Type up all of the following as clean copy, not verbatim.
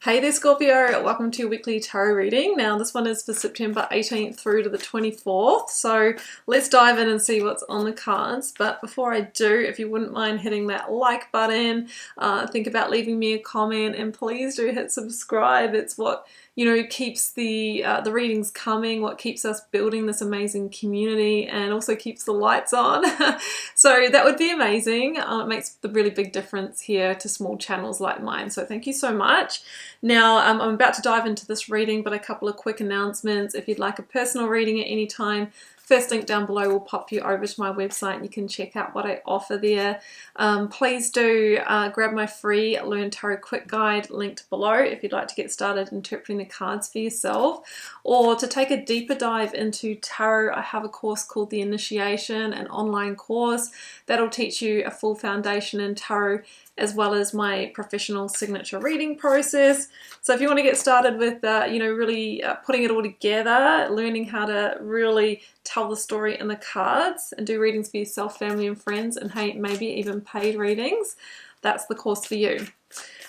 Hey there Scorpio, welcome to your weekly tarot reading. Now this one is for September 18th through to the 24th, so let's dive in and see what's on the cards. But before I do, if you wouldn't mind hitting that like button, think about leaving me a comment, and please do hit subscribe. It's what keeps the readings coming, what keeps us building this amazing community, and also keeps the lights on. So that would be amazing. It makes a really big difference here to small channels like mine, so thank you so much. Now I'm about to dive into this reading, but a couple of quick announcements. If you'd like a personal reading at any time, first link down below will pop you over to my website and you can check out what I offer there. Please do grab my free Learn Tarot Quick Guide linked below if you'd like to get started interpreting the cards for yourself. Or to take a deeper dive into tarot, I have a course called The Initiation, an online course that'll teach you a full foundation in tarot, as well as my professional signature reading process. So if you want to get started with, really putting it all together, learning how to really tell the story in the cards and do readings for yourself, family and friends, and hey, maybe even paid readings, that's the course for you.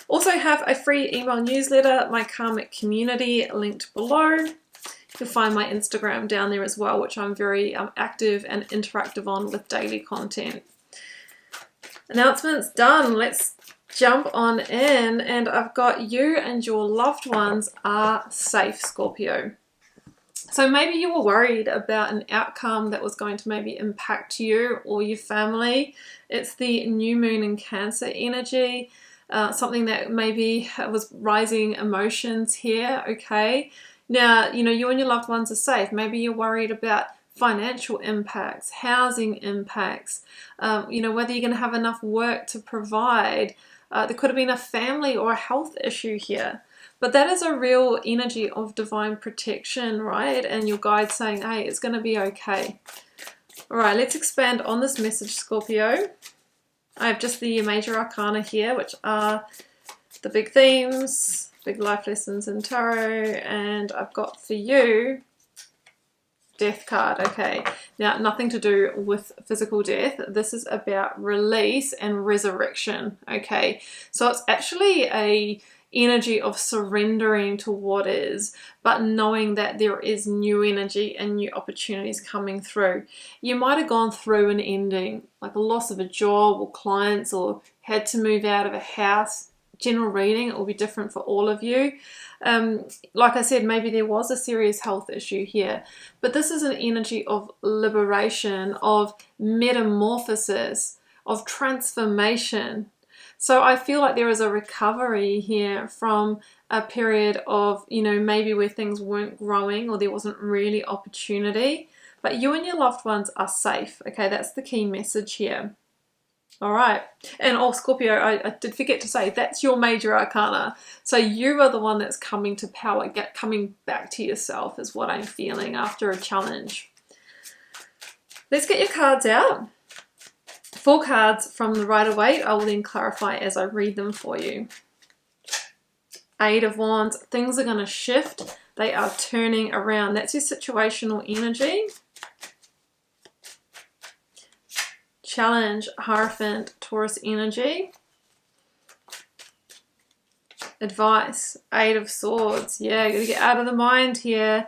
Also have a free email newsletter, my Karmic Community, linked below. You'll find my Instagram down there as well, which I'm very active and interactive on with daily content. Announcements done. Let's jump on in, and I've got you and your loved ones are safe, Scorpio. So maybe you were worried about an outcome that was going to maybe impact you or your family. It's the new moon in Cancer energy, something that maybe was rising emotions here, okay? Now, you and your loved ones are safe. Maybe you're worried about financial impacts, housing impacts, whether you're going to have enough work to provide. There could have been a family or a health issue here. But that is a real energy of divine protection, right? And your guide saying, hey, it's going to be okay. All right, let's expand on this message, Scorpio. I have just the major arcana here, which are the big themes, big life lessons in tarot. And I've got for you Death card. Okay, now nothing to do with physical death. This is about release and resurrection. Okay, so it's actually a energy of surrendering to what is, but knowing that there is new energy and new opportunities coming through. You might have gone through an ending, like a loss of a job or clients, or had to move out of a house. General reading, it will be different for all of you. Like I said, maybe there was a serious health issue here, but this is an energy of liberation, of metamorphosis, of transformation. So I feel like there is a recovery here from a period of, maybe where things weren't growing or there wasn't really opportunity, but you and your loved ones are safe. Okay, that's the key message here. All right, and Scorpio, I did forget to say, that's your major arcana. So you are the one that's coming to power, coming back to yourself is what I'm feeling after a challenge. Let's get your cards out. 4 cards from the Rider-Waite. I will then clarify as I read them for you. 8 of Wands. Things are going to shift. They are turning around. That's your situational energy. Challenge, Hierophant, Taurus energy. Advice, 8 of Swords. Yeah, you got to get out of the mind here.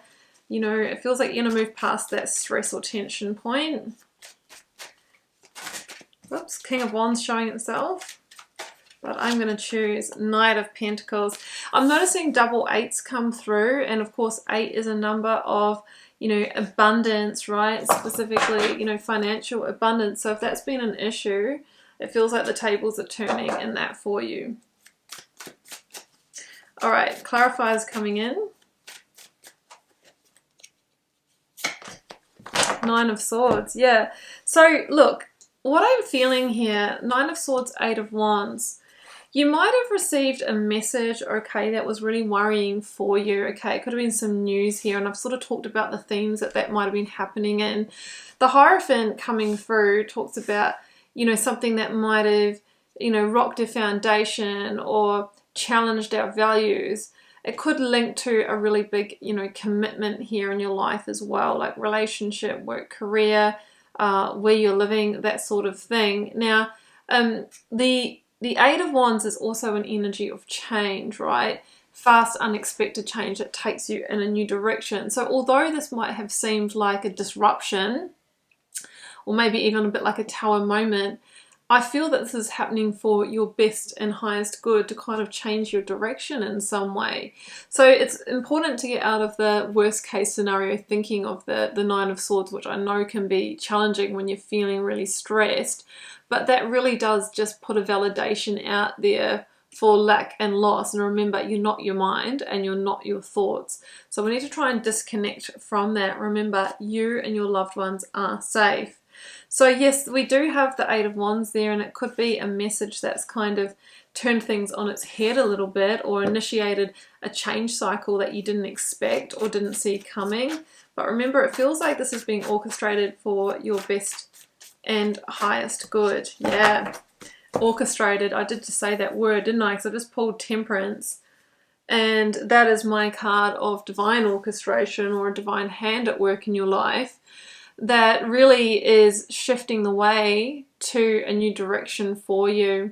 It feels like you're going to move past that stress or tension point. Whoops, King of Wands showing itself. But I'm going to choose Knight of Pentacles. I'm noticing double 8s come through, and of course 8 is a number of abundance, right? Specifically, financial abundance. So if that's been an issue, it feels like the tables are turning in that for you. All right, clarifiers coming in. 9 of Swords, yeah. So look, what I'm feeling here, 9 of Swords, 8 of Wands. You might have received a message, okay, that was really worrying for you, okay? It could have been some news here, and I've sort of talked about the themes that might have been happening in. The Hierophant coming through talks about, something that might have, rocked a foundation or challenged our values. It could link to a really big, commitment here in your life as well, like relationship, work, career, where you're living, that sort of thing. Now, the 8 of Wands is also an energy of change, right? fast, unexpected change that takes you in a new direction. So although this might have seemed like a disruption, or maybe even a bit like a tower moment, I feel that this is happening for your best and highest good, to kind of change your direction in some way. So it's important to get out of the worst case scenario thinking of the Nine of Swords, which I know can be challenging when you're feeling really stressed, but that really does just put a validation out there for lack and loss. And remember, you're not your mind and you're not your thoughts. So we need to try and disconnect from that. Remember, you and your loved ones are safe. So yes, we do have the Eight of Wands there, and it could be a message that's kind of turned things on its head a little bit, or initiated a change cycle that you didn't expect or didn't see coming. But remember, it feels like this is being orchestrated for your best and highest good. Yeah, orchestrated. I did just say that word, didn't I? Because I just pulled Temperance, and that is my card of divine orchestration, or a divine hand at work in your life that really is shifting the way to a new direction for you.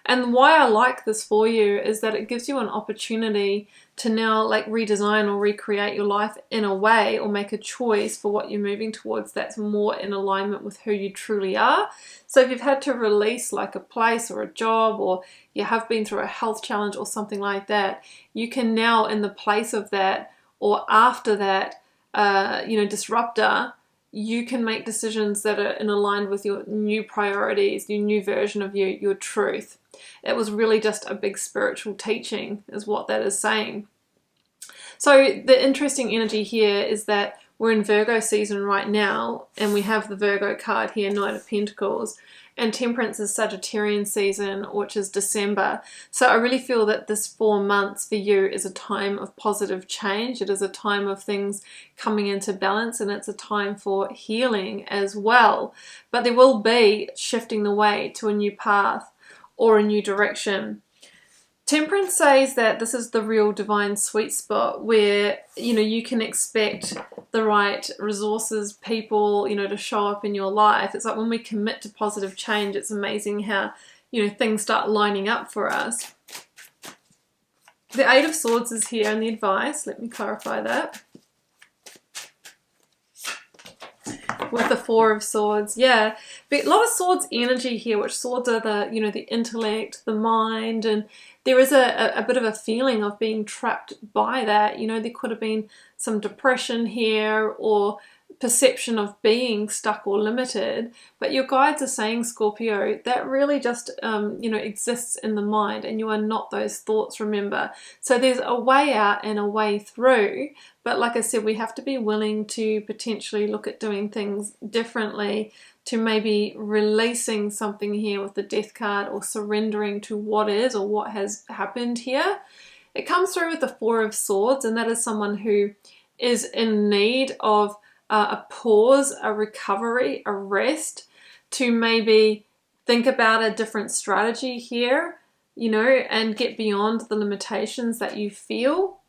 And why I like this for you is that it gives you an opportunity to now like redesign or recreate your life in a way, or make a choice for what you're moving towards that's more in alignment with who you truly are. So if you've had to release like a place or a job, or you have been through a health challenge or something like that, you can now, in the place of that or after that, disruptor, you can make decisions that are in aligned with your new priorities, your new version of you, your truth. It was really just a big spiritual teaching, is what that is saying. So the interesting energy here is that we're in Virgo season right now, and we have the Virgo card here, Knight of Pentacles, and Temperance is Sagittarian season, which is December. So I really feel that this 4 months for you is a time of positive change. It is a time of things coming into balance, and it's a time for healing as well. But there will be shifting the way to a new path or a new direction. Temperance says that this is the real divine sweet spot where, you can expect the right resources, people, to show up in your life. It's like when we commit to positive change, it's amazing how, things start lining up for us. The Eight of Swords is here in the advice. Let me clarify that. With the Four of Swords, yeah, but a lot of swords energy here, which swords are the the intellect, the mind, and there is a bit of a feeling of being trapped by that. There could have been some depression here, or perception of being stuck or limited, but your guides are saying, Scorpio, that really just exists in the mind, and you are not those thoughts, remember. So there's a way out and a way through, but like I said, we have to be willing to potentially look at doing things differently, to maybe releasing something here with the Death card, or surrendering to what is or what has happened here. It comes through with the Four of Swords, and that is someone who is in need of a pause, a recovery, a rest, to maybe think about a different strategy here, and get beyond the limitations that you feel.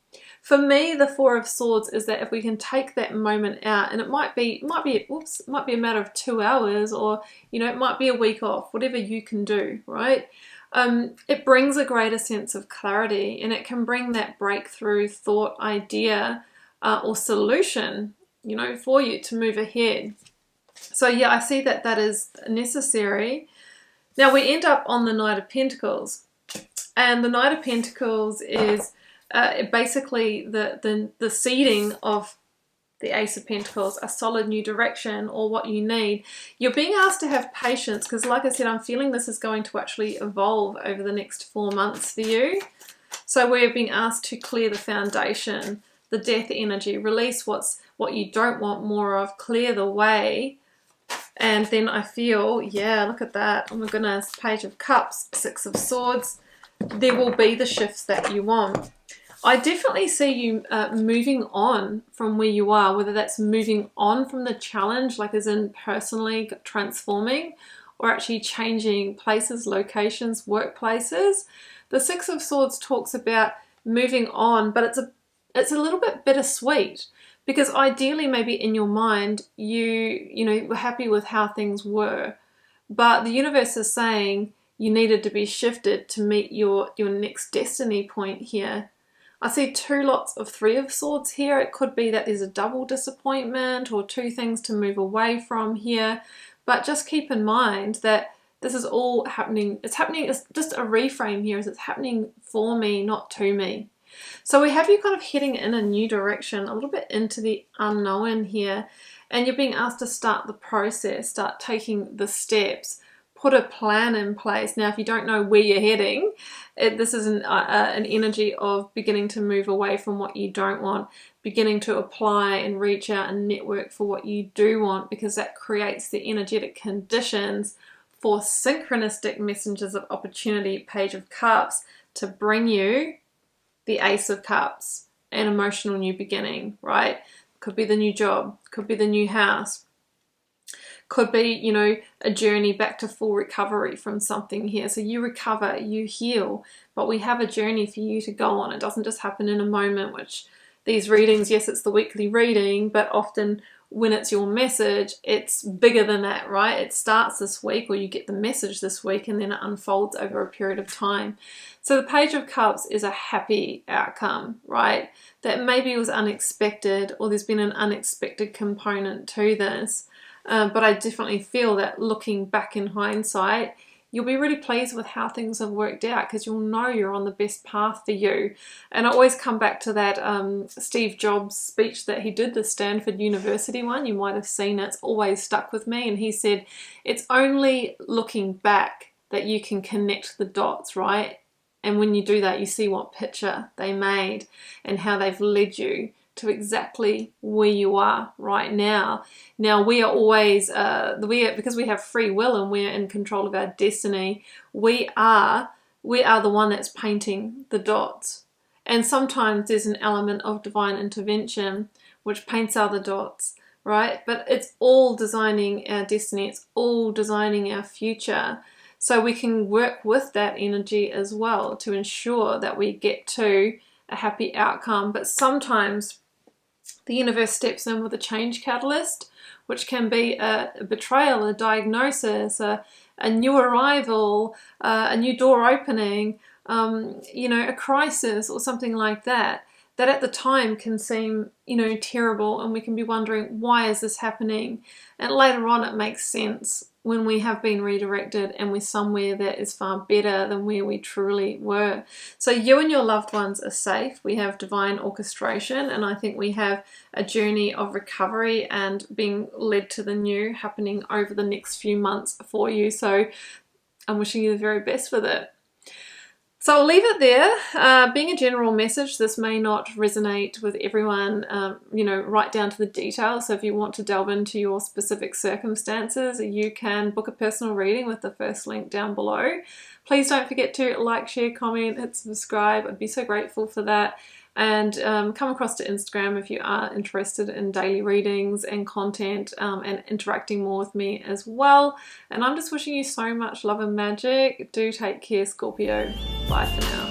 For me, the Four of Swords is that if we can take that moment out, and it might be a matter of 2 hours, or it might be a week off, whatever you can do, right? It brings a greater sense of clarity, and it can bring that breakthrough thought, idea, or solution, for you to move ahead. So yeah, I see that that is necessary. Now we end up on the Knight of Pentacles, and the Knight of Pentacles is basically the seeding of the Ace of Pentacles, a solid new direction, or what you need. You're being asked to have patience, because like I said, I'm feeling this is going to actually evolve over the next 4 months for you. So we're being asked to clear the foundation, the Death energy, release what you don't want more of, clear the way. And then I feel, yeah, look at that. Oh my goodness, Page of Cups, Six of Swords. There will be the shifts that you want. I definitely see you moving on from where you are, whether that's moving on from the challenge, like as in personally transforming, or actually changing places, locations, workplaces. The Six of Swords talks about moving on, but it's a little bit bittersweet, because ideally maybe in your mind you were happy with how things were, but the universe is saying you needed to be shifted to meet your next destiny point here. I see 2 lots of 3 of Swords here. It could be that there's a double disappointment or 2 things to move away from here. But just keep in mind that this is all happening. It's just a reframe here, as it's happening for me, not to me. So we have you kind of heading in a new direction, a little bit into the unknown here. And you're being asked to start the process, start taking the steps, put a plan in place. Now, if you don't know where you're heading, this is an energy of beginning to move away from what you don't want, beginning to apply and reach out and network for what you do want, because that creates the energetic conditions for synchronistic messengers of opportunity, Page of Cups, to bring you the Ace of Cups, an emotional new beginning, right? Could be the new job, could be the new house, could be, you know, a journey back to full recovery from something here. So you recover, you heal, but we have a journey for you to go on. It doesn't just happen in a moment, which these readings, yes, it's the weekly reading, but often when it's your message, it's bigger than that, right? It starts this week, or you get the message this week, and then it unfolds over a period of time. So the Page of Cups is a happy outcome, right? That maybe was unexpected, or there's been an unexpected component to this. But I definitely feel that looking back in hindsight, you'll be really pleased with how things have worked out, because you'll know you're on the best path for you. And I always come back to that Steve Jobs speech that he did, the Stanford University one. You might have seen it. It's always stuck with me. And he said, it's only looking back that you can connect the dots, right? And when you do that, you see what picture they made and how they've led you to exactly where you are right now. Now, we are always, because we have free will and we're in control of our destiny, we are the one that's painting the dots. And sometimes there's an element of divine intervention which paints other dots, right? But it's all designing our destiny. It's all designing our future. So we can work with that energy as well to ensure that we get to a happy outcome. But sometimes the universe steps in with a change catalyst, which can be a betrayal, a diagnosis, a new arrival, a new door opening, you know, a crisis or something like that, that at the time can seem, you know, terrible, and we can be wondering, why is this happening? And later on it makes sense when we have been redirected and we're somewhere that is far better than where we truly were. So you and your loved ones are safe. We have divine orchestration, and I think we have a journey of recovery and being led to the new happening over the next few months for you. So I'm wishing you the very best with it. So I'll leave it there. Being a general message, this may not resonate with everyone, you know, right down to the details. So if you want to delve into your specific circumstances, you can book a personal reading with the first link down below. Please don't forget to like, share, comment, hit subscribe. I'd be so grateful for that. And come across to Instagram if you are interested in daily readings and content, and interacting more with me as well. And I'm just wishing you so much love and magic. Do take care, Scorpio. Bye for now.